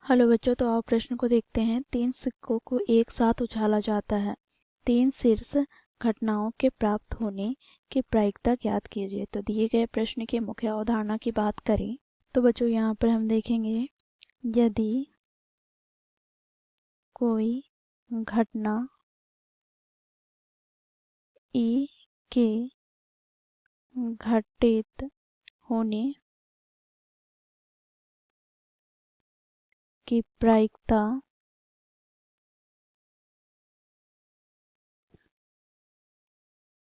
Hello बच्चों, तो आओ प्रश्न को देखते हैं। 3 सिक्कों को एक साथ उछाला जाता है। 3 शीर्ष घटनाओं के प्राप्त होने की प्रायिकता ज्ञात कीजिए। तो दिए गए प्रश्न की मुख्य अवधारणा की बात करें तो बच्चों यहाँ पर हम देखेंगे, यदि कोई घटना ई के घटित होने की प्रायिकता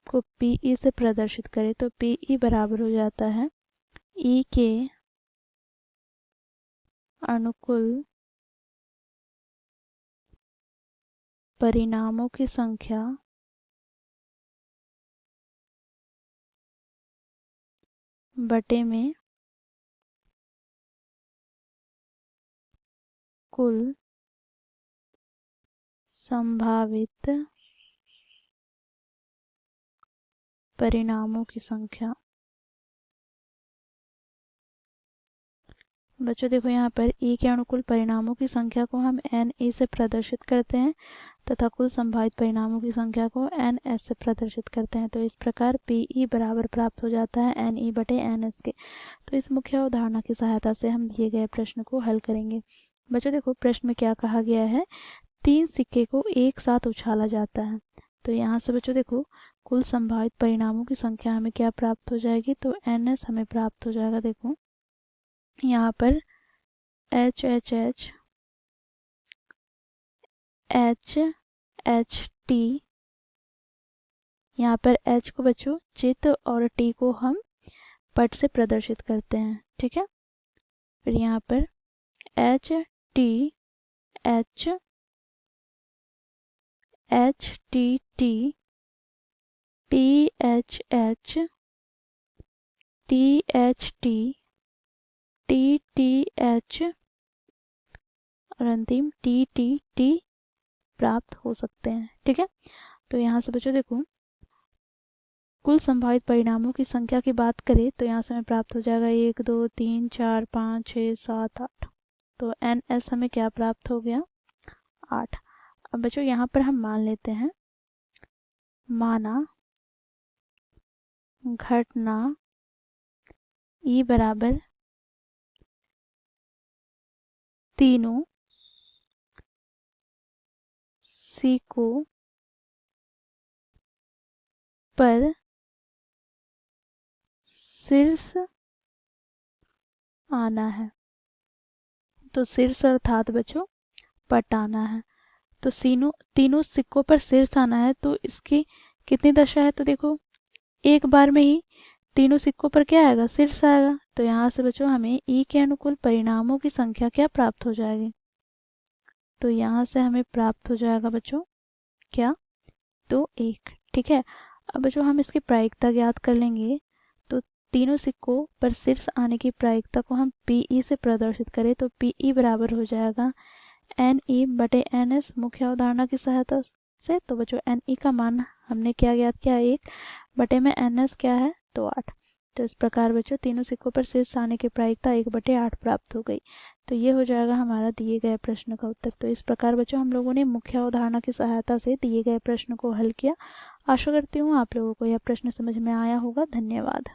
को पीई से प्रदर्शित करें तो पीई बराबर हो जाता है ई के अनुकूल परिणामों की संख्या बटे में कुल संभावित परिणामों की संख्या। बच्चों देखो, यहाँ पर ई के अनुकूल परिणामों की संख्या को हम एन ए से प्रदर्शित करते हैं तथा कुल संभावित परिणामों की संख्या को एन एस से प्रदर्शित करते हैं। तो इस प्रकार पीई बराबर प्राप्त हो जाता है एन ई बटे एन एस के। तो इस मुख्य अवधारणा की सहायता से हम दिए गए प्रश्न को हल करेंगे। बच्चों देखो, प्रश्न में क्या कहा गया है, 3 सिक्के को एक साथ उछाला जाता है। तो यहाँ से बच्चों देखो, कुल संभावित परिणामों की संख्या हमें क्या प्राप्त हो जाएगी, तो एन एस हमें प्राप्त हो जाएगा। देखो यहाँ पर H H H H H T, यहाँ पर एच को बच्चों चित और टी को हम पट से प्रदर्शित करते हैं, ठीक है। फिर यहाँ पर H T H H T T T H H T H T T T H और अंतिम टी टी टी प्राप्त हो सकते हैं, ठीक है। तो यहाँ से बच्चों देखो, कुल संभावित परिणामों की संख्या की बात करें तो यहाँ से हमें प्राप्त हो जाएगा 1 2 3 4 5 6 7 8। तो एन एस हमें क्या प्राप्त हो गया, 8। अब बच्चों यहाँ पर हम मान लेते हैं, माना घटना ई बराबर तीनों सिक्कों पर शीर्ष आना है। तो शीर्ष अर्थात बच्चों पट आना है। तो तीनों सिक्कों पर शीर्ष आना है, तो इसकी कितनी दशा है, तो देखो एक बार में ही तीनों सिक्कों पर क्या आएगा, शीर्ष आएगा। तो यहाँ से बच्चों हमें ई के अनुकूल परिणामों की संख्या क्या प्राप्त हो जाएगी, तो यहाँ से हमें प्राप्त हो जाएगा बच्चों क्या, तो 1, ठीक है। अब बच्चों हम इसकी प्रायिकता ज्ञात कर लेंगे। तो तीनों सिक्कों पर शीर्ष आने की प्रायिकता को हम पीई से प्रदर्शित करें तो पीई बराबर हो जाएगा एन ई बटे एन एस मुख्य अवधारणा की सहायता से। तो बच्चों एन ई का मान हमने क्या ज्ञात किया, 1 बटे में एन एस क्या है, तो 8। तो इस प्रकार बच्चों तीनों सिक्कों पर शीर्ष आने की प्रायिकता 1 बटे 8 प्राप्त हो गई। तो ये हो जाएगा हमारा दिए गए प्रश्न का उत्तर। तो इस प्रकार बच्चों हम लोगों ने मुख्य अवधारणा की सहायता से दिए गए प्रश्न को हल किया। आशा करती हूँ आप लोगों को यह प्रश्न समझ में आया होगा। धन्यवाद।